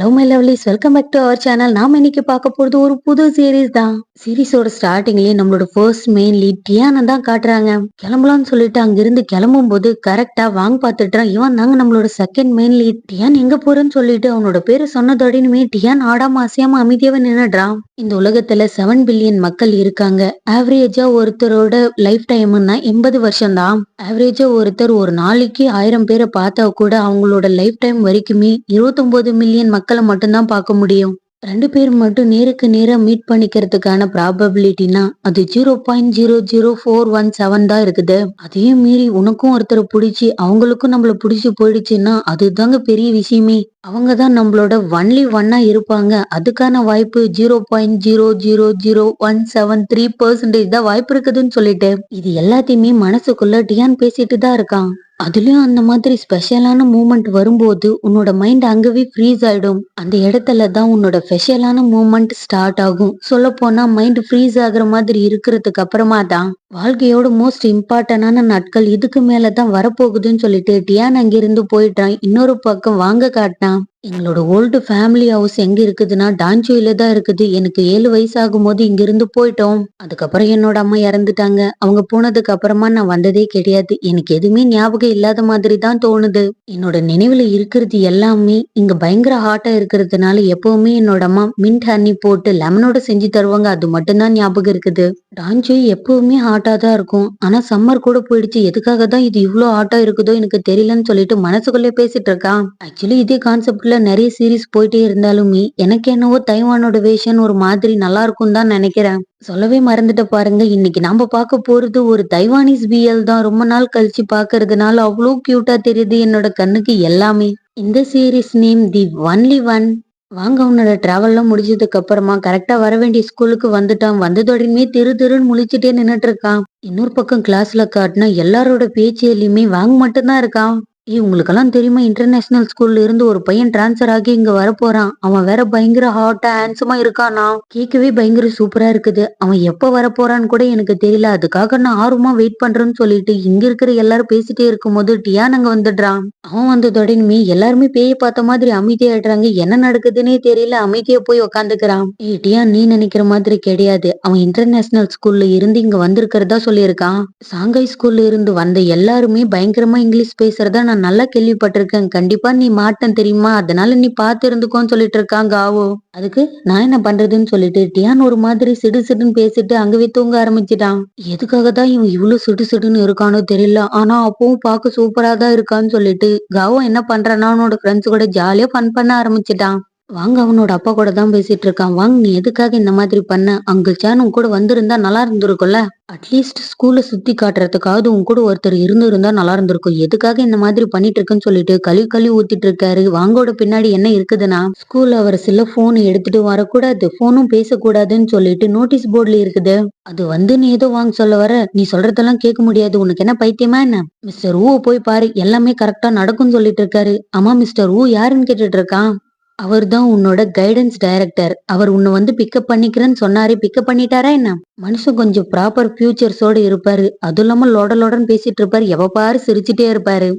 Hello my lovelies, welcome back to our channel. நாம இன்னைக்கு பார்க்க போறது ஒரு புது சீரீஸ் தான். சீரீஸோட ஸ்டார்டிங்லயே நம்மளோட ஃபர்ஸ்ட் மெயின் லீட் டியானை தான் காட்டுறாங்க. கிளம்பலாம்னு சொல்லிட்டு அங்கிருந்து கிளம்பும் போது கரெக்டா வாங்க பாத்துட்டான். இவன் தாங்க நம்மளோட செகண்ட் மெயின் லீட். டியான் எங்க போறேன்னு சொல்லிட்டு அவனோட பேரை சொன்னதோடனுமே டியான் ஆடாம அசையாம அமைதியாவே நின்னுடுறான். இந்த உலகத்துல 7 பில்லியன் மக்கள் இருக்காங்க. ஆவரேஜா ஒருத்தரோட லைஃப் டைம்னா 80 வருஷம் தான். ஆவரேஜா ஒருத்தர் ஒரு நாளைக்கு 1000 பேரை பார்த்தா கூட அவங்களோட லைஃப் டைம் வரைக்குமே 29 மில்லியன் மக்களை மட்டும்தான் பார்க்க முடியும். 2 பேர் மட்டும் நேருக்கு நேரா மீட் பண்ணிக்கிறதுக்கான ப்ராபபிலிட்டினா அது 0.00417 தான் இருக்குது. அதையும் மீறி உனக்கும் ஒருத்தரை பிடிச்சி அவங்களுக்கும் நம்மள பிடிச்சி போயிடுச்சுன்னா அதுதாங்க பெரிய விஷயமே. அவங்க தான் நம்மளோட ஒன்லி ஒன்னா இருப்பாங்க. அதுக்கான வாய்ப்பு 0.0000173% தான் வாய்ப்பு இருக்குதுன்னு சொல்லிட்டு இது எல்லாத்தையுமே மனசுக்குள்ள டியான் பேசிட்டு தான் இருக்கான். அதுலயும் அந்த மாதிரி ஸ்பெஷலான மூமெண்ட் வரும்போது உன்னோட மைண்ட் அங்கவே ஃப்ரீஸ் ஆயிடும். அந்த இடத்துல தான் உன்னோட ஸ்பெஷலான மூமெண்ட் ஸ்டார்ட் ஆகும். சொல்ல போனா மைண்ட் ஃப்ரீஸ் ஆகுற மாதிரி இருக்கிறதுக்கு அப்புறமா தான் வாழ்க்கையோட மோஸ்ட் இம்பார்ட்டன்டான நாட்கள் இதுக்கு மேலதான் வரப்போகுதுன்னு சொல்லிட்டு டியான் அங்கிருந்து போயிட்டான். இன்னொரு பக்கம் வாங்க காட்டினான். எங்களோட ஓல்டு ஃபேமிலி ஹவுஸ் எங்க இருக்குதுன்னா டான்ஜோயில தான் இருக்குது. எனக்கு 7 வயசு ஆகும் போது இங்கிருந்து போயிட்டோம். அதுக்கப்புறம் என்னோட அம்மா இறந்துட்டாங்க. அவங்க போனதுக்கு அப்புறமா நான் வந்ததே கிடையாது. எனக்கு எதுவுமே ஞாபகம் இல்லாத மாதிரி தான் தோணுது. என்னோட நினைவுல இருக்கிறது எல்லாமே இங்க பயங்கர ஹாட்டா இருக்கிறதுனால எப்பவுமே என்னோட அம்மா மின்ட் ஹனி போட்டு லெமனோட செஞ்சு தருவாங்க. அது மட்டும்தான் ஞாபகம் இருக்குது. டான்ஜோய் எப்பவுமே ஹாட்டா தான் இருக்கும். ஆனா சம்மர் கூட போயிடுச்சு. எதுக்காக தான் இது இவ்வளோ ஹாட்டா இருக்குதோ எனக்கு தெரியலன்னு சொல்லிட்டு மனசுக்குள்ளே பேசிட்டு இருக்கான். ஆக்சுவலி இதே கான்செப்ட்ல நிறைய சீரிஸ் போயிட்டே இருந்தாலுமே எனக்கு என்னவோ தைவானோட வேஷன் ஒரு மாதிரி நல்லா இருக்கும் தான் நினைக்கிறேன். சொல்லவே மறந்துட்ட பாருங்க, இன்னைக்கு நாம பார்க்க போறது ஒரு தைவானிஸ் பிஎல் தான். ரொம்ப நாள் கழிச்சு பாக்குறதுனால அவ்வளோ கியூட்டா தெரியுது என்னோட கண்ணுக்கு எல்லாமே. இந்த series name the only one. வாங்க உன்னோட டிராவல்லாம் முடிஞ்சதுக்கு அப்புறமா கரெக்டா வர வேண்டிய ஸ்கூலுக்கு வந்துட்டான். வந்ததோடனே திரு திருன்னு முழிச்சுட்டே நின்னுட்டு இருக்கான். இன்னொரு பக்கம் கிளாஸ்ல காட்டினா எல்லாரோட பேச்சிலையுமே வாங்க மட்டும்தான் இருக்கான். உங்களுக்கெல்லாம் தெரியுமா, இன்டர்நேஷனல் ஸ்கூல்ல இருந்து ஒரு பையன் டிரான்ஸ்ஃபர் ஆகி இங்க வரப்போறான். அவன் வேற பயங்கர ஹாட்டா ஹேண்ட்ஸமா இருக்கானா. கேட்கவே பயங்கர சூப்பரா இருக்குது. அவன் எப்ப வரப்போறான்னு கூட எனக்கு தெரியல. அதுக்காக நான் ஆர்வமா வெயிட் பண்றேன்னு சொல்லிட்டு இங்க இருக்கிற எல்லாரும் பேசிட்டே இருக்கும்போது டியான் அங்க வந்துடுறான். அவன் வந்ததோடனே எல்லாருமே பேய பார்த்த மாதிரி அமைதியாயிடுறாங்க. என்ன நடக்குதுன்னே தெரியல. அமைதியா போய் உக்காந்துக்கிறான். டியான், நீ நினைக்கிற மாதிரி கிடையாது. அவன் இன்டர்நேஷனல் ஸ்கூல்ல இருந்து இங்க வந்திருக்கிறதா சொல்லியிருக்கான். சாங்காய் ஸ்கூல்ல இருந்து வந்த எல்லாருமே பயங்கரமா இங்கிலீஷ் பேசுறதா நான் நல்லா கேள்விப்பட்டிருக்கேன். கண்டிப்பா நீ மாட்டேன் தெரியுமா, அதனால நீ பார்த்து இருந்துக்கோன்னு சொல்லிட்டு இருக்காங்க ஆவோ. அதுக்கு நான் என்ன பண்றதுன்னு சொல்லிட்டு டியான் ஒரு மாதிரி சிடு சிடுன்னு பேசிட்டு அங்கவே தூங்க ஆரம்பிச்சிட்டான். எதுக்காக தான் இவன் இவ்வளவு சிடு சிடுன்னு இருக்கானோ தெரியல. ஆனா அப்பவும் பார்க்க சூப்பரா தான் இருக்கான்னு சொல்லிட்டு காவோ என்ன பண்றான்னா அவனோட ஃப்ரெண்ட்ஸ் கூட ஜாலியா ஃபன் பண்ண ஆரம்பிச்சிட்டான். வாங்க அவனோட அப்பா கூட தான் பேசிட்டு இருக்கான். வாங்க, நீ எதுக்காக இந்த மாதிரி பண்ண? அங்கிள் சான் உன் கூட வந்திருந்தா நல்லா இருந்திருக்கும்ல. அட்லீஸ்ட் ஸ்கூல்ல சுத்தி காட்டுறதுக்காவது உன் கூட ஒருத்தர் இருந்தா நல்லா இருந்திருக்கும். எதுக்காக இந்த மாதிரி பண்ணிட்டு இருக்குன்னு சொல்லிட்டு கழுவி ஊத்திட்டு இருக்காரு. வாங்கோட பின்னாடி என்ன இருக்குதுன்னா, ஸ்கூல்ல அவர் சில போன் எடுத்துட்டு வரக்கூடாது, போனும் பேசக்கூடாதுன்னு சொல்லிட்டு நோட்டீஸ் போர்டுல இருக்குது. அது வந்து நீ ஏதோ வாங்க சொல்ல வர, நீ சொல்றதெல்லாம் கேட்க முடியாது. உனக்கு என்ன பைத்தியமா என்ன? மிஸ்டர் ஊ போய் பாரு, எல்லாமே கரெக்டா நடக்கும்னு சொல்லிட்டு இருக்காரு. ஆமா மிஸ்டர் ஊ யாருன்னு கேட்டுட்டு இருக்கான். அவர் தான் உன்னோட கைடன்ஸ் டைரக்டர். அவர் உன்னை வந்து பிக்கப் பண்ணிக்கிறேன்னு சொன்னாரு. பிக்கப் பண்ணிட்டாரா என்ன? மனுஷன் கொஞ்சம் ப்ராப்பர் ஃபியூச்சர்ஸோட இருப்பாரு. அதுவும் இல்லாம லோடன்னு பேசிட்டு இருப்பாரு. எவ பாரு சிரிச்சுட்டே இருப்பாரு.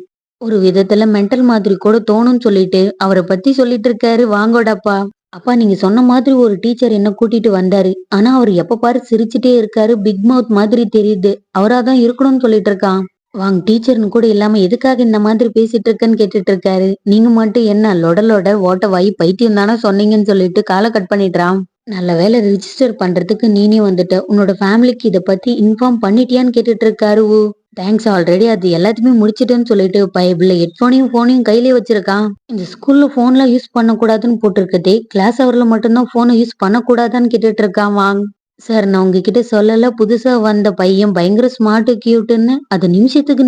ஒரு விதத்துல மென்டல் மாதிரி கூட தோணும்னு சொல்லிட்டு அவரை பத்தி சொல்லிட்டு இருக்காரு வாங்கோடப்பா. அப்பா, நீங்க சொன்ன மாதிரி ஒரு டீச்சர் என்ன கூட்டிட்டு வந்தாரு. ஆனா அவர் எப்ப பாரு சிரிச்சுட்டே இருக்காரு. பிக் மவுத் மாதிரி தெரியுது. அவராதான் இருக்கணும்னு சொல்லிட்டு இருக்கான். வாங்க, டீச்சர்னு கூட இல்லாம எதுக்காக இந்த மாதிரி பேசிட்டு இருக்கன்னு கேட்டுட்டு இருக்காரு. நீங்க மட்டும் என்ன லொட ஓட்ட வாய் பைத்தியம் தானே சொன்னீங்கன்னு சொல்லிட்டு காலை கட் பண்ணிடுறான். நல்ல வேலை ரிஜிஸ்டர் பண்றதுக்கு நீனே வந்துட்ட. உன்னோட ஃபேமிலிக்கு இத பத்தி இன்ஃபார்ம் பண்ணிட்டியான்னு கேட்டுட்டு இருக்காரு. தேங்க்ஸ், ஆல்ரெடி அது எல்லாத்தையுமே முடிச்சிட்டேன்னு சொல்லிட்டு பைபிள்ல போனையும் கையிலே வச்சிருக்கான். இந்த ஸ்கூல்ல போன்லாம் யூஸ் பண்ணக்கூடாதுன்னு போட்டிருக்கதே கிளாஸ் அவர்ல மட்டும்தான் போனை யூஸ் பண்ணக்கூடாதான்னு கேட்டுட்டு இருக்கான். வாங்க சார், நான் உங்ககிட்ட சொல்லல, புதுசா வந்த பையன் பயங்கர ஸ்மார்ட் கியூட்னு அது நிமிஷத்துக்கு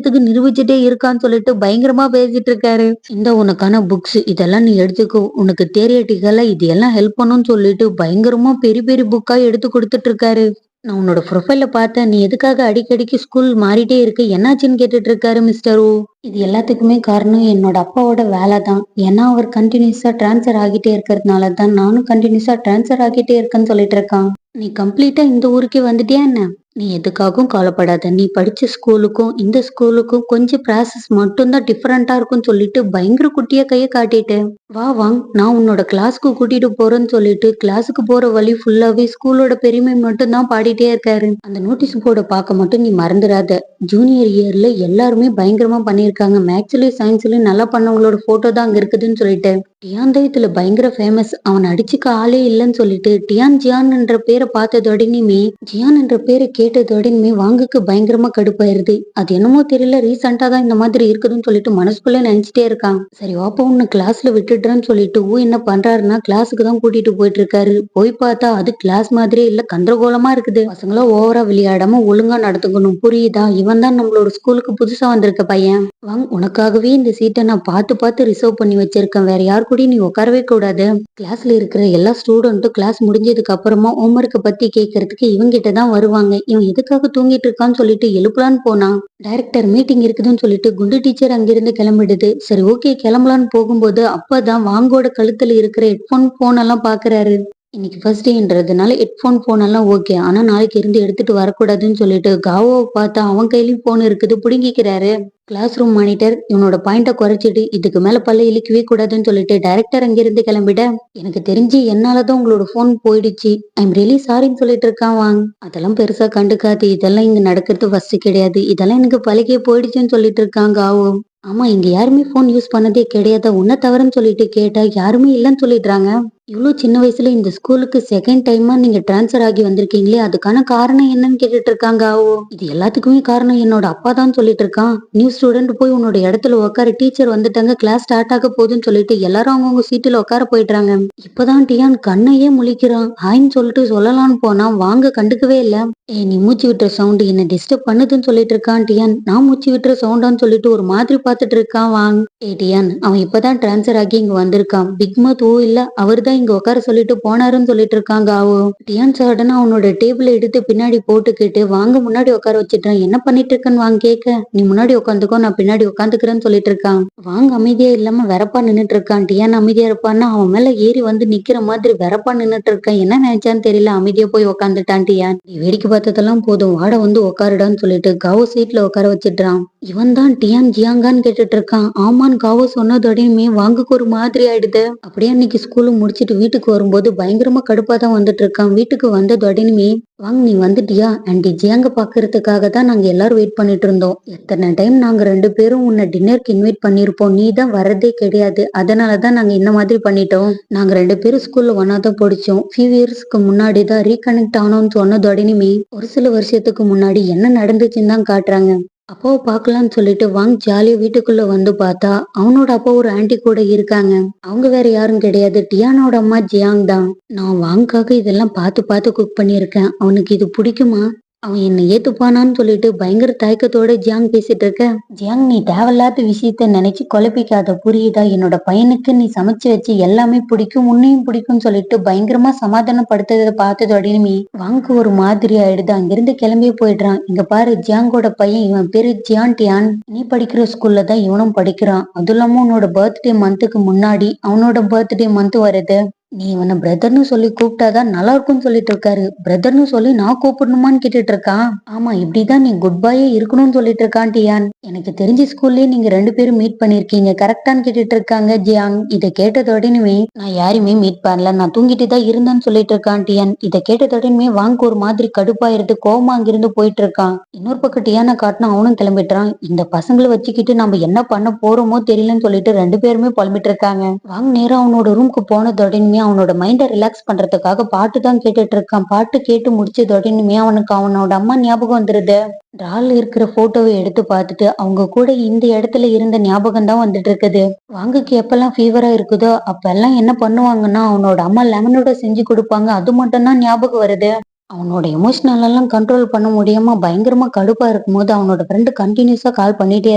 நிரூபிச்சுட்டே இருக்கான்னு சொல்லிட்டு பயங்கரமா பேசிட்டு இருக்காரு. இந்த உனக்கான புக்ஸ் இதெல்லாம் நீ எடுத்துக்கோ. உனக்கு தியரிட்டிக்கலா இது எல்லாம் ஹெல்ப் பண்ணும்னு சொல்லிட்டு பயங்கரமா பெரிய பெரிய புக்கா எடுத்து கொடுத்துட்டு இருக்காரு. நான் உன்னோட ப்ரொஃபைல பார்த்தேன். நீ எதுக்காக அடிக்கடிக்கு ஸ்கூல் மாறிட்டே இருக்கு, என்னாச்சுன்னு கேட்டுட்டு இருக்காரு மிஸ்டர் ஓ. இது எல்லாத்துக்குமே காரணம் என்னோட அப்பாவோட வேலை தான். ஏன்னா அவர் கண்டினியூஸா ட்ரான்ஸ்ஃபர் ஆகிட்டே இருக்கிறதுனால தான் நானும் கண்டினியூஸா ட்ரான்ஸ்ஃபர் ஆகிட்டே இருக்கேன்னு சொல்லிட்டு இருக்கான். நீ கம்ப்ளீட்டா இந்த ஊருக்கே வந்துட்டியா என்ன? நீ எதுக்காகவும் கவலைப்படாத. நீ படிச்ச ஸ்கூலுக்கும் இந்த ஸ்கூலுக்கும் கொஞ்சம் ப்ராசஸ் மட்டும் தான் டிஃபரெண்டா இருக்கும்னு சொல்லிட்டு பயங்கர குட்டியா கைய காட்டிட்டு, வா வாங் நான் உன்னோட கிளாஸ்க்கு கூட்டிட்டு போறேன்னு சொல்லிட்டு கிளாஸுக்கு போற வழி ஃபுல்லாவே ஸ்கூலோட பெருமை மட்டும் தான் பாடிட்டே இருக்காரு. அந்த நோட்டீஸ் போர்ட பார்க்க மட்டும் நீ மறந்துடாத. ஜூனியர் இயர்ல எல்லாருமே பயங்கரமா பண்ணியிருக்காங்க. மேக்ஸ்லயும் சயின்ஸ்லயும் நல்லா பண்ணவங்களோட போட்டோ தான் அங்க இருக்குதுன்னு சொல்லிட்டு டியான் தான் இதுல பயங்கர ஃபேமஸ். அவன் அடிச்சுக்க ஆளே இல்லைன்னு சொல்லிட்டு டியான் ஜியான் என்ற பேரை பார்த்ததோடனேயுமே ஜியான் என்ற பேரை கேட்டதோடனேயுமே வாங்குக்கு பயங்கரமா கடுப்பாயிருது. அது என்னமோ தெரியல, ரீசெண்டா தான் இந்த மாதிரி இருக்குதுன்னு சொல்லிட்டு மனசுக்குள்ள நினைச்சிட்டே இருக்கான். சரி வாப்பா உன்னை கிளாஸ்ல விட்டுடுறேன்னு சொல்லிட்டு என்ன பண்றாருன்னா கிளாஸுக்கு தான் கூட்டிட்டு போயிட்டு இருக்காரு. போய் பார்த்தா அது கிளாஸ் மாதிரியே இல்ல, கந்தரகோலமா இருக்குது. பசங்களும் ஓவரா விளையாடாம ஒழுங்கா நடத்துக்கணும், புரியுதா? இவன் தான் நம்மளோட ஸ்கூலுக்கு புதுசா வந்திருக்க பையன். வாங் உனக்காகவே இந்த சீட்டை நான் பார்த்து பார்த்து ரிசர்வ் பண்ணி வச்சிருக்கேன். வேற யார் கூட நீ உட்காரவே கூடாது. கிளாஸ்ல இருக்கிற எல்லா ஸ்டூடெண்ட்டும் கிளாஸ் முடிஞ்சதுக்கு அப்புறமா ஹோம்ஒர்க்கை பத்தி கேட்கறதுக்கு இவங்கிட்ட தான் வருவாங்க. இவன் எதுக்காக தூங்கிட்டு இருக்கான்னு சொல்லிட்டு எழுப்பலான்னு போனா டைரக்டர் மீட்டிங் இருக்குதுன்னு சொல்லிட்டு குண்டு டீச்சர் அங்கிருந்து கிளம்பிடுது. சரி ஓகே கிளம்பலான்னு போகும்போது அப்பதான் வாங்கோட கழுத்துல இருக்கிற ஹெட்போன் எல்லாம் பாக்குறாரு. இன்னைக்கு ஃபர்ஸ்ட் டேன்றதுனால ஹெட்போன் எல்லாம் ஓகே, ஆனா நாளைக்கு இருந்து எடுத்துட்டு வரக்கூடாதுன்னு சொல்லிட்டு காவோவை பார்த்தா அவன் கையிலயும் போன் இருக்குது, புடுங்கிக்கிறாரு. கிளாஸ் ரூம் மானிட்டர் இவனோட பாயிண்ட குறைச்சிட்டு இதுக்கு மேல பல்ல இழிக்கவே கூடாதுன்னு சொல்லிட்டு டைரக்டர் அங்கிருந்து கிளம்பிட, எனக்கு தெரிஞ்சு என்னாலதான் உங்களோட போன் போயிடுச்சு, ஐம் ரியலி சாரின்னு சொல்லிட்டு இருக்கான் வாங்க. அதெல்லாம் பெருசா கண்டுக்காது, இதெல்லாம் இங்க நடக்கிறது ஃபர்ஸ்ட் கிடையாது, இதெல்லாம் எனக்கு பழகியே போயிடுச்சுன்னு சொல்லிட்டு இருக்காங்க காவோ. ஆமா இங்க யாருமே போன் யூஸ் பண்ணதே கிடையாது, உன்ன தவறுன்னு சொல்லிட்டு கேட்டா யாருமே இல்லைன்னு சொல்லிடுறாங்க. இவ்வளோ சின்ன வயசுல இந்த ஸ்கூலுக்கு செகண்ட் டைமா நீங்க டிரான்ஸ்ஃபர் ஆகி வந்திருக்கீங்களே, அதுக்கான காரணம் என்னன்னு கேட்டுட்டு இருக்காங்க ஆவோ. இது எல்லாத்துக்குமே காரணம் என்னோட அப்பா தான் சொல்லிட்டு இருக்கான். நியூ ஸ்டூடெண்ட் போய் உன்னோட இடத்துல உட்கார, டீச்சர் வந்துட்டாங்க, கிளாஸ் ஸ்டார்ட் ஆக போகுதுன்னு சொல்லிட்டு எல்லாரும் அவங்கவுங்க சீட்டுல உட்கார போயிட்டாங்க. இப்பதான் டியான் கண்ணையே முழிக்கிறான். ஹாய்ன்னு சொல்லிட்டு சொல்லலாம்னு போனா வாங்க கண்டுக்கவே இல்ல. நீ மூச்சு விட்டுற சவுண்ட் என்ன டிஸ்டர்ப் பண்ணுதுன்னு சொல்லிட்டு இருக்கான் டியான். நான் மூச்சு விட்டுற சவுண்டான்னு சொல்லிட்டு ஒரு மாதிரி பார்த்துட்டு இருக்கான் வாங். டியான் அவன் இப்பதான் டிரான்ஸ்ஃபர் ஆகி இங்க வந்திருக்கான். பிக்மத் இல்ல அவர்தான் இங்க உட்கார சொல்லிட்டு போனாருன்னு சொல்லிட்டு இருக்காங்க ஆவோ. டியான் சடனா அவனோட டேபிள எடுத்து பின்னாடி போட்டுக்கிட்டு வாங்க முன்னாடி உட்கார வச்சுட்டான். என்ன பண்ணிட்டு இருக்கன்னு வாங்க கேட்க, நீ முன்னாடி உட்காந்துக்கோ நான் பின்னாடி உட்காந்துக்கிறேன்னு சொல்லிட்டு இருக்கான். வாங்க அமைதியா இல்லாம வெறப்பா நின்னுட்டு இருக்கான். டியான் அமைதியா இருப்பான்னா அவன் மேல ஏறி வந்து நிக்கிற மாதிரி வெறப்பா நின்னுட்டு இருக்கான். என்ன நினைச்சான்னு தெரியல, அமைதியா போய் உட்காந்துட்டான் டியான். நீ வேடிக்கை பார்த்ததெல்லாம் போதும், வாட வந்து உட்காருடான்னு சொல்லிட்டு காவோ சீட்ல உட்கார வச்சிடுறான். இவன் தான் டியான் ஜியாங்கான்னு கேட்டுட்டு இருக்கான். ஆமான்னு காவோ சொன்னதோடையுமே வாங்குக்கு ஒரு மாதிரி ஆயிடுது. அப்படியே அன்னைக்கு ஸ்கூலு முடிச்சிட்டு வீட்டுக்கு வரும்போது பயங்கரமா கடுப்பா தான் வந்துட்டு இருக்கான். வீட்டுக்கு வந்ததோடையுமே வாங்க நீ வந்துட்டியா, ஆண்டி ஜியாங்க பாக்குறதுக்காக தான் நாங்க எல்லாரும் வெயிட் பண்ணிட்டு இருந்தோம். எத்தனை டைம் நாங்க ரெண்டு பேரும் உன்னை டின்னருக்கு இன்வைட் பண்ணிருப்போம், நீ தான் வரதே கிடையாது. அதனாலதான் நாங்க இந்த மாதிரி பண்ணிட்டோம். நாங்க ரெண்டு பேரும் ஸ்கூல்ல ஒன்னாதான் படிச்சோம். ஃபியூ இயர்ஸ்க்கு முன்னாடி தான் ரீகனெக்ட் ஆனோம்னு சொன்னதோடனே ஒரு சில வருஷத்துக்கு முன்னாடி என்ன நடந்துச்சுன்னு தான் காட்டுறாங்க. அப்பாவை பார்க்கலான்னு சொல்லிட்டு வாங் ஜாலியா வீட்டுக்குள்ள வந்து பார்த்தா அவனோட அப்பா ஒரு ஆன்டி கூட இருக்காங்க. அவங்க வேற யாரும் கிடையாது, டியானோட அம்மா ஜியாங் தான். நான் வாங்காக இதெல்லாம் பார்த்து பார்த்து குக் பண்ணியிருக்கேன், அவனுக்கு இது பிடிக்குமா, அவன் என்னை ஏத்துப்பானான்னு சொல்லிட்டு பயங்கர தயக்கத்தோட ஜியாங் பேசிட்டு இருக்க. ஜியாங் நீ தேவையில்லாத விஷயத்த நினைச்சு குழப்பிக்காத, புரியுதா? என்னோட பையனுக்கு நீ சமைச்சு வச்சு எல்லாமே பிடிக்கும், உன்னையும் பிடிக்கும்னு சொல்லிட்டு பயங்கரமா சமாதானப்படுத்ததை பார்த்ததோடனே வாங்கு ஒரு மாதிரி ஆயிடுது. அங்கிருந்து கிளம்பி போயிடுறான். இங்க பாரு ஜியாங்கோட பையன், இவன் பேரு ஜியான் டியான். நீ படிக்கிற ஸ்கூல்ல தான் இவனும் படிக்கிறான். அதுவும் இல்லாம உன்னோட பர்த்டே மந்த்துக்கு முன்னாடி அவனோட பர்த்டே மந்த் வருது. நீ இவனை பிரதர்னு சொல்லி கூப்பிட்டாதான் நல்லா இருக்கும்னு சொல்லிட்டு இருக்காரு. பிரதர்னு சொல்லி நான் கூப்பிடணுமான்னு கேட்டுட்டு இருக்கான். ஆமா இப்படிதான் நீ குட் பாயே இருக்கணும்னு சொல்லிட்டு இருக்கான் டியான். எனக்கு தெரிஞ்ச ஸ்கூல்லயே நீங்க ரெண்டு பேரும் மீட் பண்ணிருக்கீங்க கரெக்டான்னு கேட்டுட்டு இருக்காங்க ஜியாங். இதை கேட்டதோடனே நான் யாரையுமே மீட் பண்ணல, நான் தூங்கிட்டு தான் இருந்தேன்னு சொல்லிட்டு இருக்கான் டியான். இதை கேட்டதோடனே வாங்க ஒரு மாதிரி கடுப்பாயிருது, கோவமா அங்கிருந்து போயிட்டு இருக்கான். இன்னொரு பக்கம் டியானை காட்டினா அவனும் கிளம்பிட்டான். இந்த பசங்களை வச்சுக்கிட்டு நம்ம என்ன பண்ண போறோமோ தெரியலன்னு சொல்லிட்டு ரெண்டு பேருமே புலம்பிட்டு இருக்காங்க. வாங்க நேரம் அவனோட ரூம்க்கு போனதோடனே அவனோட மைண்டை ரிலாக்ஸ் பண்றதுக்காக பாட்டு தான் கேட்டுட்டு இருக்கான். பாட்டு கேட்டு முடிச்சதோடனே அவனுக்கு அவனோட அம்மா ஞாபகம் வந்துருது. ட்ரால இருக்கிற போட்டோவை எடுத்து பார்த்துட்டு அவங்க கூட இந்த இடத்துல இருந்த ஞாபகம் தான் வந்துட்டு இருக்குது. வாங்குக்கு எப்பெல்லாம் ஃபீவரா இருக்குதோ அப்பெல்லாம் என்ன பண்ணுவாங்கன்னா அவனோட அம்மா லெமனோட செஞ்சு கொடுப்பாங்க, அது மட்டும் தான் ஞாபகம் வருது. அவனோட எமோஷனல் எல்லாம் கண்ட்ரோல் பண்ண முடியாம பயங்கரமா கடுப்பா இருக்கும்போது அவனோட ஃப்ரெண்டு கண்டினியூஸா கால் பண்ணிட்டே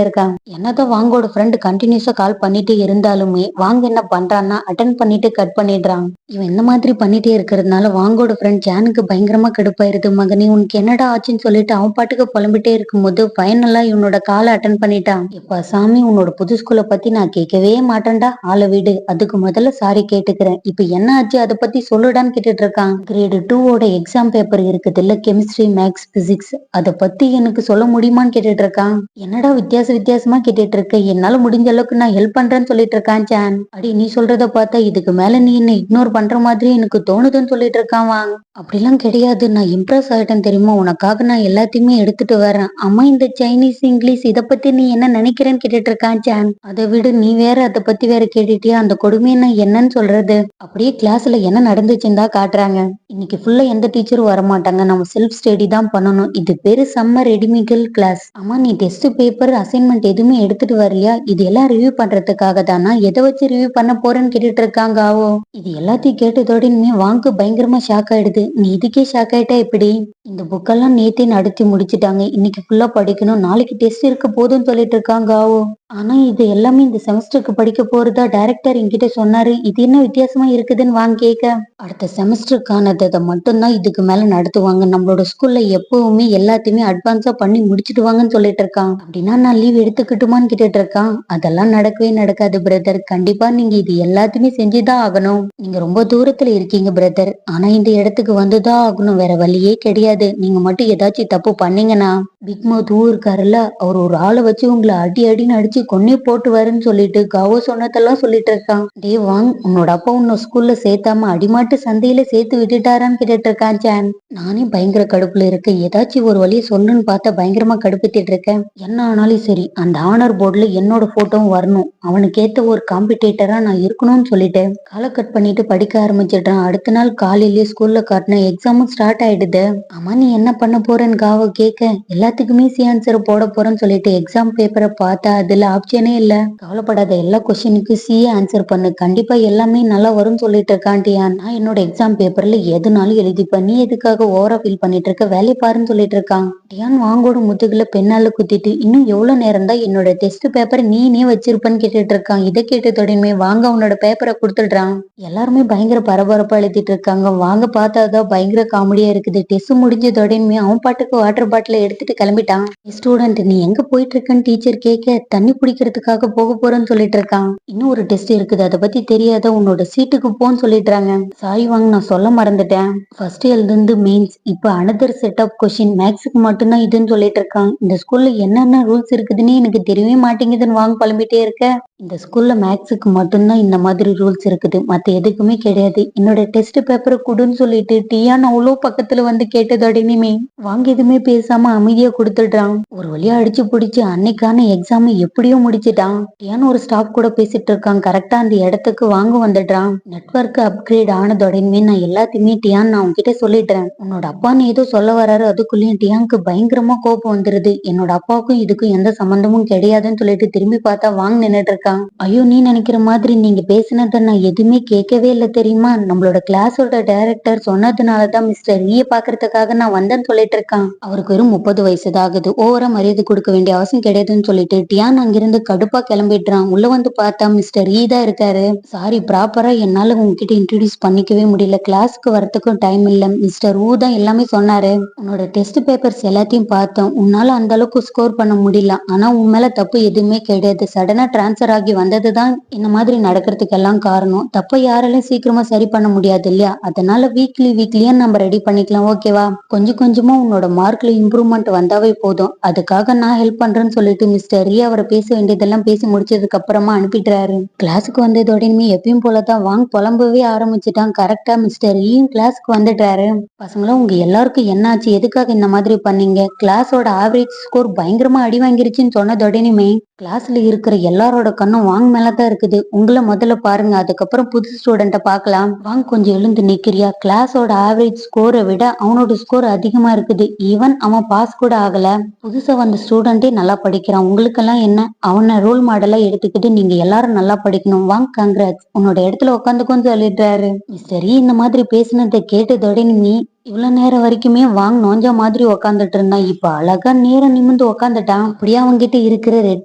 இருக்கான். என்னதான் வாங்கோட ஃப்ரெண்டு கண்டினியூஸா கால் பண்ணிட்டே இருந்தாலுமே வாங்க என்ன பண்றான்னா அட்டன் பண்ணிட்டு கட் பண்ணிடுறான். இவன் இந்த மாதிரி பண்ணிட்டே இருக்கிறதுனால வாங்கோட ஃப்ரெண்ட் ஜானுக்கு பயங்கரமா கடுப்பாயிருது. மகனே உனக்கு என்னடா ஆச்சுன்னு சொல்லிட்டு அவன் பாட்டுக்கு புலம்பிட்டே இருக்கும்போது ஃபைனலா இவனோட காலை அட்டன் பண்ணிட்டான். இப்ப சாமி உன்னோட புது ஸ்கூலை பத்தி நான் கேட்கவே மாட்டேன்டா, ஆளை விடு, அதுக்கு முதல்ல சாரி கேட்டுக்கிறேன், இப்ப என்ன ஆச்சு அதை பத்தி சொல்லுடான்னு கேட்டுட்டு இருக்கான். கிரேடு 2 எக்ஸாம் பேப்பர் இருக்குது இல்ல, கெமிஸ்ட்ரி மேக்ஸ் பிசிக்ஸ், அதை பத்தி எனக்கு சொல்ல முடியுமான்னு கேட்டுட்டு இருக்கான். என்னடா வித்தியாசமா கேட்டுட்டு இருக்க, என்னால முடிஞ்ச அளவுக்கு நான் ஹெல்ப் பண்றேன்னு சொல்லிட்டு இருக்கான் ஜான். அடி நீ சொல்றத பார்த்தா இதுக்கு மேல நீ என்ன இக்னோர் பண்ற மாதிரி எனக்கு தோணுதுன்னு சொல்லிட்டு இருக்கான் வாங்க. அப்படிலாம் கிடையாது, நான் இம்ப்ரெஸ் ஆயிட்டேன் தெரியுமா, உனக்காக நான் எல்லாத்தையுமே எடுத்துட்டு வரேன். அம்மா இந்த சைனீஸ் இங்கிலீஷ் இதை பத்தி நீ என்ன நினைக்கிறேன்னு கேட்டுட்டு இருக்கான் ஜான். அதை விட நீ வேற அதை பத்தி வேற கேட்டுட்டியா, அந்த கொடுமையை நான் என்னன்னு சொல்றது. அப்படியே கிளாஸ்ல என்ன நடந்துச்சுன்னு தான் காட்டுறாங்க. இன்னைக்கு ஃபுல்லா எந்த டீச்சரும் வரமாட்டாங்க, நம்ம செல்ஃப் ஸ்டடி தான் பண்ணணும். இது பேரு சம்மர் ரெடிமிகல் கிளாஸ். ஆமா நீ டெஸ்ட் பேப்பர் அசைன்மெண்ட் எதுவுமே எடுத்துட்டு வரலையா, இது எல்லாம் ரிவ்யூ பண்றதுக்காக தானா, எதை வச்சு ரிவ்யூ பண்ண போறேன்னு கேட்டுட்டு இருக்காங்க. ஆவோ இது எல்லாத்தையும் கேட்டதோட இனிமே வாங்க பயங்கரமா ஷாக் ஆயிடுது. நீ இதுக்கே ஷாக் ஆயிட்டா எப்படி, இந்த புக்கெல்லாம் நேத்தே நடத்தி முடிச்சுட்டாங்க, இன்னைக்கு ஃபுல்லா படிக்கணும், நாளைக்கு டெஸ்ட் இருக்க போதுன்னு சொல்லிட்டு இருக்காங்க. ஆவோ ஆனா இது எல்லாமே இந்த செமஸ்டருக்கு படிக்க போறதா டைரக்டர் என்கிட்ட சொன்னாரு, இது என்ன வித்தியாசமா இருக்குதுன்னு வாங்க கேட்க, அடுத்த செமஸ்டருக்கானதை மட்டும்தான் இதுக்கு மேல நடத்துவாங்க, நம்மளோட ஸ்கூல்ல எப்பவுமே எல்லாத்தையுமே அட்வான்ஸா பண்ணி முடிச்சிட்டு வாங்கன்னு சொல்லிட்டு இருக்கான். அப்படின்னா நான் லீவ் எடுத்துக்கிட்டுமான்னு கேட்டுட்டு இருக்கான். அதெல்லாம் நடக்கவே நடக்காது பிரதர், கண்டிப்பா நீங்க இது எல்லாத்தையுமே செஞ்சுதான் ஆகணும். நீங்க ரொம்ப தூரத்துல இருக்கீங்க பிரதர், ஆனா இந்த இடத்துக்கு வந்துதான் ஆகணும், வேற வழியே கிடையாது. நீங்க மட்டும் ஏதாச்சும் தப்பு பண்ணீங்கன்னா பிக் மவுத் இருக்காருல்ல, அவர் ஒரு ஆளை வச்சு உங்களை அடி அடின்னு அடிச்சு கொன்னே போட்டுவாருன்னு சொல்லிட்டு காவோ சொன்னதெல்லாம் சொல்லிட்டு இருக்கான். டே வாங், உன்னோட அப்பா உன்ன ஸ்கூல்ல சேர்த்தாம அடிமாட்டு சந்தையில சேர்த்து விட்டுட்டாரான்னு கேட்டுட்டு இருக்கான் ஜான். நானே பயங்கர கடுப்புல இருக்கேன், ஏதாச்சும் ஒரு வழியை சொல்லுன்னு பார்த்தா பயங்கரமா கடுப்புத்திட்டு இருக்கேன். என்ன ஆனாலும் சரி அந்த ஆனர் போர்டுல என்னோட போட்டோவும் வரணும், அவனுக்கு ஏத்த ஒரு காம்படிட்டரா நான் இருக்கணும்னு சொல்லிட்டேன். காலை கட் பண்ணிட்டு படிக்க ஆரம்பிச்சிடுறான். அடுத்த நாள் காலையிலேயே ஸ்கூல்ல காட்டின எக்ஸாமும் ஸ்டார்ட் ஆயிடுது. ஆமா நீ என்ன பண்ண போறேன்னு காவோ கேட்க, எல்லாத்துக்குமே சி ஆன்சர் போட போறேன்னு சொல்லிட்டு எக்ஸாம் பேப்பரை பார்த்தா அதுல ஆப்ஷனே இல்ல. கவலைப்படாத, எல்லா கொஸ்டினுக்கு சி ஆன்சர் பண்ணு, கண்டிப்பா எல்லாமே நல்லா வரும்னு சொல்லிட்டு இருக்கான் டியான். நான் என்னோட எக்ஸாம் பேப்பர்ல எதுனாலும் எழுதிப்பேன், நீ எதுக்காக ஓவரா ஃபீல் பண்ணிட்டு இருக்க, வேலையை பாருன்னு சொல்லிட்டு இருக்கான். டியான் வாங்கோட முதுகுல பெண்ணால குத்திட்டு இன்னும் எவ்வளவு நேரம் தான் என்னோட டெஸ்ட் பேப்பரை நீ வச்சிருப்பேன்னு கேட்டுட்டு இருக்கான். இதை கேட்டதோடனே வாங்க அவனோட பேப்பரை கொடுத்துடுறான். எல்லாருமே பயங்கர பரபரப்பா எழுதிட்டு இருக்காங்க. வாங்க பார்த்தாதான் பயங்கர காமெடியா இருக்குது. டெஸ்ட் முடிஞ்சதோடனே அவன் பாட்டுக்கு வாட்டர் பாட்டில எடுத்துட்டு கிளம்பிட்டான். ஸ்டூடெண்ட் நீ எங்க போயிட்டு இருக்கன்னு டீச்சர் கேட்க, தண்ணி குடிக்கிறதுக்காக போக போறேன்னு சொல்லிட்டு இருக்கான். இன்னும் ஒரு டெஸ்ட் இருக்குது, அதை பத்தி தெரியாத, உன்னோட சீட்டுக்கு போன்னு சொல்லிடுறாங்க. சாரி வாங்க நான் சொல்ல மறந்துட்டேன், ஃபர்ஸ்ட் இருந்து மெயின்ஸ் இப்ப அனதர் செட் ஆஃப் கொஸ்டின், மேக்ஸுக்கு மட்டும்தான் இதுன்னு சொல்லிட்டு இருக்கான். இந்த ஸ்கூல்ல என்னென்ன ரூல்ஸ் இருக்குதுன்னு எனக்கு தெரியவே மாட்டேங்குதுன்னு வாங்க புலம்பிட்டே இருக்க, இந்த ஸ்கூல்ல மேக்ஸுக்கு மட்டும்தான் இந்த மாதிரி ரூல்ஸ் இருக்குது, மத்த எதுக்குமே கிடையாது, என்னோட டெஸ்ட் பேப்பரை குடுன்னு சொல்லிட்டு டியான் அவ்வளோ பக்கத்துல வந்து கேட்டதோட இனிமே வாங்க எதுவுமே பேசாம அமைதியா கொடுத்துடுறான். ஒரு வழியா அடிச்சு பிடிச்சு அன்னைக்கான எக்ஸாம் எப்படியோ முடிச்சிட்டான். டியான் ஒரு ஸ்டாஃப் கூட பேசிட்டு இருக்கான். கரெக்டா அந்த இடத்துக்கு வாங்க வந்துடுறான். நெட்வொர்க் அப்கிரேட் ஆனதோடனே நான் எல்லாத்தையுமே டியான் நான் உன்கிட்ட சொல்லிடுறேன், உன்னோட அப்பான்னு ஏதோ சொல்ல வராரு. அதுக்குள்ளேயும் டியானுக்கு பயங்கரமா கோபம் வந்துருது. என்னோட அப்பாவுக்கும் இதுக்கும் எந்த சம்பந்தமும் கிடையாதுன்னு சொல்லிட்டு திரும்பி பார்த்தா வாங்க நின்னுட்டு இருக்கான். ஐயோ நீ நினைக்கிற மாதிரி நீங்க பேசினதை நான் எதுவுமே கேட்கவே இல்லை தெரியுமா, நம்மளோட கிளாஸோட டைரக்டர் சொன்னதுனாலதான் மிஸ்டர் ஈய பாக்குறதுக்காக நான் வந்தேன்னு சொல்லிட்டு இருக்கான். அவருக்கு வெறும் 30 வயசு தான் ஆகுது, ஓவரா மரியாதை கொடுக்க வேண்டிய அவசியம் கிடையாதுன்னு சொல்லிட்டு டியான் அங்கிருந்து கடுப்பா கிளம்பிடுறான். உள்ள வந்து பார்த்தா மிஸ்டர் ஈ தான் இருக்காரு. சாரி, ப்ராப்பரா என்னால உங்ககிட்ட இன்ட்ரடியூஸ் பண்ணிக்கவே முடியல, கிளாஸ்க்கு வரத்துக்கும் டைம் இல்ல, மிஸ்டர் ஊ தான் எல்லாமே சொன்னாரு. உன்னோட டெஸ்ட் பேப்பர்ஸ் எல்லாத்தையும் பார்த்தோம், உன்னால அந்த அளவுக்கு ஸ்கோர் பண்ண முடியல, ஆனா உன் மேல தப்பு எதுவுமே கிடையாது, சடனா டிரான்ஸ்பர் ஆகி வந்ததுதான் இந்த மாதிரி நடக்கிறதுக்கு எல்லாம் காரணம். தப்ப யாராலும் சீக்கிரமா சரி பண்ண முடியாது இல்லையா, அதனால வீக்லியா நம்ம ரெடி பண்ணிக்கலாம், ஓகேவா, கொஞ்சம் கொஞ்சமா உன்னோட மார்க்ல இம்ப்ரூவ்மெண்ட் வந்தாவே போதும், அதுக்காக நான் ஹெல்ப் பண்றேன்னு சொல்லிட்டு மிஸ்டர் ரி அவரை பேச வேண்டியதெல்லாம் பேசி முடிச்சதுக்கு அப்புறமா அனுப்பிடுறாரு. கிளாஸுக்கு வந்ததோட எப்பயும் போலதான் வாங்க புலம்பவே ஆரம்பிச்சுட்டான். கரெக்டா மிஸ்டர் ரியும் கிளாஸ்க்கு வந்துடுறாரு. பசங்களும் உங்க எல்லாருக்கும் என்னாச்சு, எதுக்காக இந்த மாதிரி பண்ணீங்க, கிளாஸோட ஆவரேஜ் ஸ்கோர் பயங்கரமா அடி வாங்கிருச்சுன்னு சொன்னதோடனே கிளாஸ்ல இருக்கிற எல்லாரோட கண்ணும் வாங்க மேலதான் இருக்குது. உங்களை முதல்ல பாருங்க, அதுக்கப்புறம் புது ஸ்டூடெண்ட பாக்கலாம், வாங்க கொஞ்சம் எழுந்து நிக்கிறியா, கிளாஸோட ஆவரேஜ் ஸ்கோரை விட அவனோட ஸ்கோர் அதிகமா இருக்குது, ஈவன் அவன் பாஸ் கூட ஆகல, புதுசா வந்த ஸ்டூடெண்டே நல்லா படிக்கிறான், உங்களுக்கெல்லாம் என்ன, அவனை ரோல் மாடலா எடுத்துக்கிட்டு நீங்க எல்லாரும் நல்லா படிக்கணும், வாங்க கங்க்ராட்ஸ், உன்னோட இடத்துல உட்காந்துக்கும் சொல்லிடுறாரு. சரி இந்த மாதிரி பேசினதை கேட்டதோட நீ இவ்வளவு நேரம் வரைக்குமே வாங் நோஞ்ச மாதிரி உக்காந்துட்டு இருந்தான். இப்ப அழகா நேரம் நிமிர்ந்து உக்காந்துட்டான். அப்படியே அவன்கிட்ட இருக்கிற ரெட்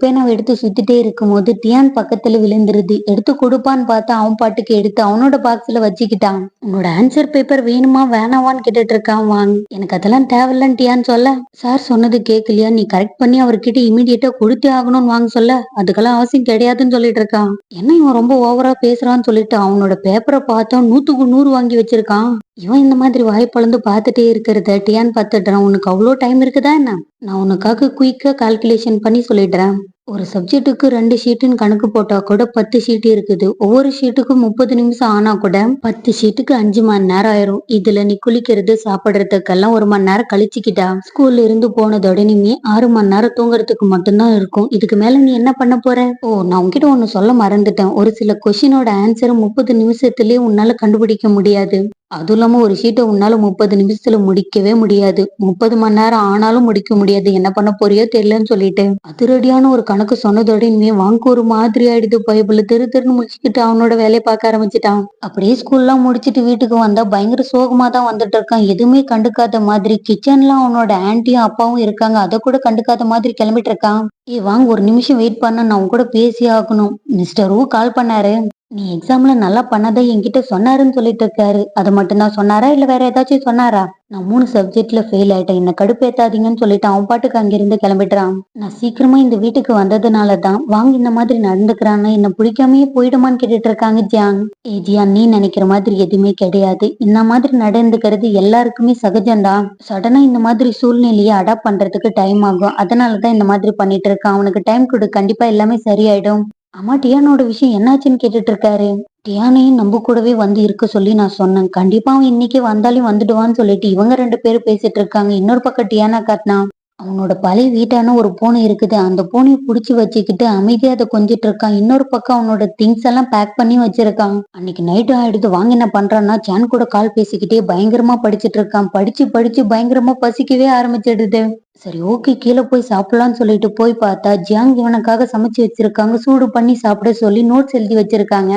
பேனாவை எடுத்து சுத்திட்டே இருக்கும்போது டியான் பக்கத்துல விழுந்துருது. எடுத்து கொடுப்பான்னு பார்த்தா அவன் பாட்டுக்கு எடுத்து அவனோட பாக்ஸ்ல வச்சுக்கிட்டான். உன்னோட ஆன்சர் பேப்பர் வேணுமா வேணாவான்னு கேட்டுட்டு இருக்கான் வாங். எனக்கு அதெல்லாம் தேவையில்லன்னு டியான் சொல்ல, சார் சொன்னது கேட்கலையா, நீ கரெக்ட் பண்ணி அவர்கிட்ட இமீடியட்டா கொடுத்தே ஆகணும்னு வாங்க சொல்ல, அதுக்கெல்லாம் அவசியம் கிடையாதுன்னு சொல்லிட்டு இருக்கான். என்ன இவன் ரொம்ப ஓவரா பேசுறான்னு சொல்லிட்டு அவனோட பேப்பரை பார்த்தா 100க்கு 100 வாங்கி வச்சிருக்கான். இவன் இந்த மாதிரி வாய் பொளந்து பார்த்துட்டே இருக்கிறத டியான் பார்த்துடுறான். உனக்கு அவ்வளோ டைம் இருக்குதா என்ன? நான் உனக்காக குயிக்கா கால்குலேஷன் பண்ணி சொல்லிடுறேன். ஒரு சப்ஜெக்ட்டுக்கு 2 ஷீட்டுன்னு கணக்கு போட்டா கூட 10 ஷீட் இருக்குது. ஒவ்வொரு ஷீட்டுக்கும் 30 நிமிஷம் ஆனா கூட 10 ஷீட்டுக்கு 5 மணி நேரம் ஆயிரும். இதுல நீ குளிக்கிறது சாப்பிடுறதுக்கெல்லாம் 1 மணி நேரம் கழிச்சுக்கிட்டா ஸ்கூல்ல இருந்து போனதோட நீ 6 மணி நேரம் தூங்குறதுக்கு மட்டும்தான் இருக்கும். இதுக்கு மேல நீ என்ன பண்ண போற? ஓ, நான் உன்கிட்ட ஒண்ணு சொல்ல மறந்துட்டேன். ஒரு சில கொஸ்டினோட ஆன்சரை 30 நிமிஷத்துலயே உன்னால கண்டுபிடிக்க முடியாது. அதுவும் இல்லாம ஒரு ஷீட்டை உன்னால 30 நிமிஷத்துல முடிக்கவே முடியாது. 30 மணி நேரம் ஆனாலும் முடிக்க முடியாது. என்ன பண்ண போறியோ தெரியலன்னு சொல்லிட்டு அதிரடியான ஒரு கணக்கு சொன்னதோட இனிமே வாங்க ஒரு மாதிரி ஆயிடுது. பைபிள் தெரு தெருன்னு முடிச்சுக்கிட்டு அவனோட வேலையை பார்க்க ஆரம்பிச்சிட்டான். அப்படியே ஸ்கூல்லாம் முடிச்சிட்டு வீட்டுக்கு வந்தா பயங்கர சோகமா தான் வந்துட்டு இருக்கான். எதுவுமே கண்டுக்காத மாதிரி. கிச்சன்ல அவனோட ஆன்ட்டியும் அப்பாவும் இருக்காங்க. அதை கூட கண்டுக்காத மாதிரி கிளம்பிட்டு இருக்கான். வாங்க ஒரு நிமிஷம் வெயிட் பண்ண, நான் உன் கூட பேசி ஆகணும். மிஸ்டர் ரூ கால் பண்ணாரு. நீ எக்ஸாம்ல நல்லா பண்ணதை என்கிட்ட சொன்னாருன்னு சொல்லிட்டு இருக்காரு. அது மட்டும்தான் சொன்னாரா இல்ல வேற ஏதாச்சும் சொன்னாரா? நான் 3 சப்ஜெக்ட்ல ஃபெயில் ஆயிட்டேன், என்ன கடுப்பேத்தாதீங்கன்னு சொல்லிட்டு அவன் பாட்டுக்கு அங்கிருந்து கிளம்பிடுறான். நான் சீக்கிரமா இந்த வீட்டுக்கு வந்ததுனாலதான் வாங்க இந்த மாதிரி நடந்துக்கிறான்னு என்ன பிடிக்காமயே போயிடுமான்னு கேட்டுட்டு இருக்காங்க ஜியான். ஜியான், நீ நினைக்கிற மாதிரி எதுவுமே கிடையாது. இந்த மாதிரி நடந்துக்கிறது எல்லாருக்குமே சகஜம்தான். சடனா இந்த மாதிரி சூழ்நிலையை அடாப்ட் பண்றதுக்கு டைம் ஆகும். அதனாலதான் இந்த மாதிரி பண்ணிட்டு இருக்கான். அவனுக்கு டைம் கொடு, கண்டிப்பா எல்லாமே சரியாயிடும். அம்மா, டியானோட விஷயம் என்னாச்சுன்னு கேட்டுட்டு இருக்காரு. டியானையும் நம்ம கூடவே வந்து இருக்க சொல்லி நான் சொன்னேன். கண்டிப்பா அவன் இன்னைக்கு வந்தாலும் வந்துடுவான்னு சொல்லிட்டு இவங்க 2 பேரும் பேசிட்டு இருக்காங்க. இன்னொரு பக்கம் டியானா காட்டினா அவனோட பழைய வீட்டான ஒரு பூனை இருக்குது. அந்த பூனையை புடிச்சு வச்சுக்கிட்டு அமைதியா அதை கொஞ்சிட்டு இருக்கான். இன்னொரு பக்கம் அவனோட திங்ஸ் எல்லாம் பேக் பண்ணி வச்சிருக்கான். அன்னைக்கு நைட்டு ஆயிடுது. வாங்க என்ன பண்றான்னா ஜான் கூட கால் பேசிக்கிட்டே பயங்கரமா படிச்சிட்டு இருக்கான். படிச்சு படிச்சு பயங்கரமா பசிக்கவே ஆரம்பிச்சிடுது. சரி, ஓகே, கீழே போய் சாப்பிடலாம்னு சொல்லிட்டு போய் பார்த்தா ஜியாங் இவனுக்காக சமைச்சு வச்சிருக்காங்க. சூடு பண்ணி சாப்பிட சொல்லி நோட்ஸ் எழுதி வச்சிருக்காங்க.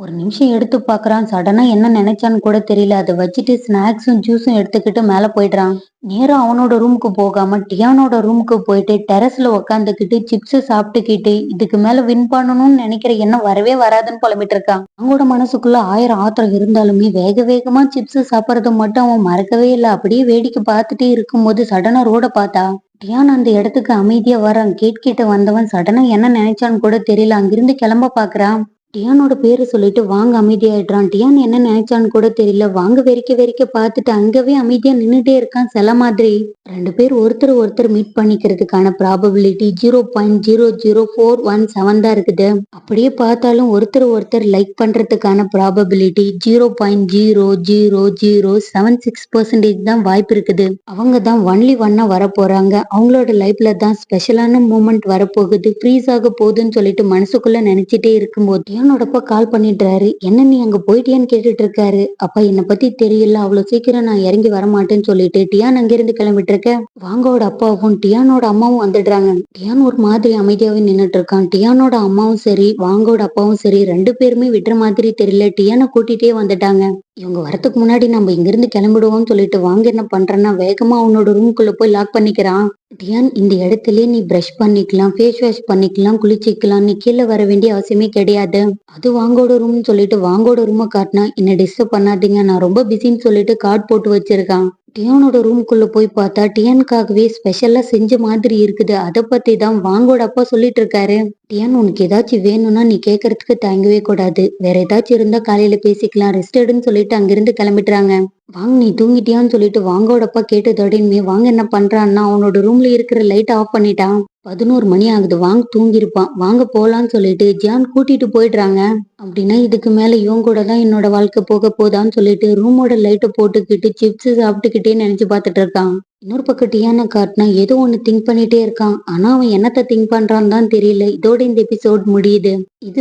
ஒரு நிமிஷம் எடுத்து பாக்குறான். சடனா என்ன நினைச்சான்னு கூட தெரியல. அதை வச்சுட்டு ஸ்நாக்ஸும் ஜூஸும் எடுத்துக்கிட்டு மேல போயிடுறான். நேரா அவனோட ரூமுக்கு போகாம டியானோட ரூமுக்கு போயிட்டு டெரஸ்ல உக்காந்துக்கிட்டு சிப்ஸ் சாப்பிட்டுக்கிட்டு இதுக்கு மேல வின் பண்ணணும்னு நினைக்கிற எண்ணம் வரவே வராதுன்னு புலம்பிட்டு இருக்கான். அவனோட மனசுக்குள்ள 1000 ஆத்திரம் இருந்தாலுமே வேக வேகமா சிப்ஸ் சாப்பிடறத மட்டும் அவன் மறக்கவே இல்லை. அப்படியே வேடிக்கை பார்த்துட்டே இருக்கும்போது சடனா ரோட பார்த்தா டியான் அந்த இடத்துக்கு அமைதியா வரான். கேட் கிட்ட வந்தவன் சடனா என்ன நினைச்சான்னு கூட தெரியல. அங்கிருந்து கிளம்ப பாக்குறான். டியானோட பேரு சொல்லிட்டு வாங்க அமைதியாயிடுறான். டியான் என்ன நினைச்சான்னு கூட தெரியல. வாங்க வெறிக்க வெறிக்க பார்த்துட்டு அங்கவே அமைதியா நின்னுட்டே இருக்கான் சில மாதிரி. 2 பேர் ஒருத்தர் ஒருத்தர் மீட் பண்ணிக்கிறதுக்கான ப்ராபபிலிட்டி 0.00417 தான் இருக்குது. அப்படியே பார்த்தாலும் ஒருத்தர் ஒருத்தர் லைக் பண்றதுக்கான ப்ராபபிலிட்டி 0.00076% தான் வாய்ப்பு இருக்குது. அவங்க தான் ஒன்லி ஒன்னா வர போறாங்க. அவங்களோட லைஃப்ல தான் ஸ்பெஷலான மூமெண்ட் வரப்போகுது, ஃப்ரீஸ் ஆக போகுதுன்னு சொல்லிட்டு மனசுக்குள்ள நினைச்சிட்டே இருக்கும்போது டியானோடப்பா கால் பண்ணிடுறாரு. என்ன நீ அங்க போயிட்டியான்னு கேட்டுட்டு இருக்காரு. அப்பா, என்னை பத்தி தெரியல, அவ்வளவு சீக்கிரம் நான் இறங்கி வர மாட்டேன்னு சொல்லிட்டு டியான் அங்கிருந்து கிளம்பிட்டு இருக்க வாங்கோட அப்பாவும் டியானோட அம்மாவும் வந்துடுறாங்க. டியான் ஒரு மாதிரி அமைதியாவே நின்னுட்டு இருக்கான். டியானோட அம்மாவும் சரி வாங்கோட அப்பாவும் சரி 2 பேருமே விடுற மாதிரி தெரியல. டியானை கூட்டிட்டே வந்துட்டாங்க. இவங்க வரத்துக்கு முன்னாடி நம்ம இங்கிருந்து கிளம்பிடுவோம்னு சொல்லிட்டு வாங்க என்ன பண்றான்னா வேகமா அவனோட ரூமுக்குள்ள போய் லாக் பண்ணிக்கிறான். டியான், இந்த இடத்துலயே நீ பிரஷ் பண்ணிக்கலாம், ஃபேஸ் வாஷ் பண்ணிக்கலாம், குளிச்சிக்கலாம், நீ கீழே வர வேண்டிய அவசியமே கிடையாது. அது வாங்கோட ரூம்னு சொல்லிட்டு வாங்கோட ரூமை காட்டினா என்ன டிஸ்டர்ப் பண்ணாதீங்க, நான் ரொம்ப பிஸின்னு சொல்லிட்டு கார்டு போட்டு வச்சிருக்கான். டியானோட ரூமுக்குள்ள போய் பார்த்தா டியானுக்காகவே ஸ்பெஷலா செஞ்ச மாதிரி இருக்குது. அதை பத்தி தான் வாங்கோட அப்பா சொல்லிட்டு இருக்காரு. டியான், உனக்கு ஏதாச்சும் வேணும்னா நீ கேட்கறதுக்கு தயங்கவே கூடாது. வேற ஏதாச்சும் இருந்தா காலையில பேசிக்கலாம், ரெஸ்ட் எடுன்னு சொல்லிட்டு அங்கிருந்து கிளம்பிடுறாங்க. வாங்க, நீ தூங்கிட்டியான்னு சொல்லிட்டு வாங்கோட அப்பா கேட்டதோடனே வாங்க என்ன பண்றான்னா அவனோட ரூம்ல இருக்கிற லைட் ஆஃப் பண்ணிட்டான். 11 மணி ஆகுது. வாங்க தூங்கிருப்பான். வாங்க போலான்னு சொல்லிட்டு ஜியான் கூட்டிட்டு போயிடுறாங்க. அப்படின்னா இதுக்கு மேல இவன் கூட தான் என்னோட வாழ்க்கை போக போதான்னு சொல்லிட்டு ரூமோட லைட்டை போட்டுக்கிட்டு சிப்ஸ் சாப்பிட்டுக்கிட்டே நினைச்சு பார்த்துட்டு இருக்கான். இன்னொரு பக்கம் டியானா காட்டினா ஏதோ ஒண்ணு திங்க் பண்ணிட்டே இருக்கான். ஆனா அவன் என்னத்த திங்க் பண்றான்னு தான் தெரியல. இதோட இந்த எபிசோட் முடியுது. இது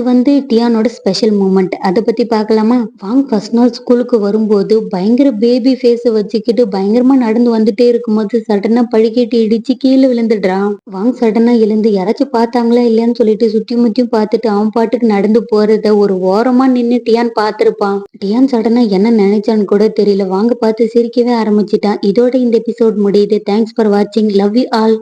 டியானோட ஸ்பெஷல் மூமெண்ட். அத பத்தி பார்க்கலாமா? வாங் ஃபர்ஸ்ட் நாள் ஸ்கூலுக்கு வரும்போது பயங்கர பேபி ஃபேஸ் வச்சுக்கிட்டு பயங்கரமா நடந்து வந்துட்டே இருக்கும்போது சடனா படிக்கட்டு இடிச்சு கீழே விழுந்துடுறான். வாங் சடனா எழுந்து யாராச்சும் பார்த்தாங்களா இல்லையான்னு சொல்லிட்டு சுத்தி முத்தியும் பார்த்துட்டு அவன் பாட்டுக்கு நடந்து போறத ஒரு ஓரமா நின்னு டியான் பார்த்திருப்பான். டியான் சடனா என்ன நினைச்சான்னு கூட தெரியல. வாங்க பார்த்து சிரிக்கவே ஆரம்பிச்சிட்டான். இதோட இந்த எபிசோட் முடியுது. தேங்க்ஸ் ஃபார் வாட்சிங். Love you all.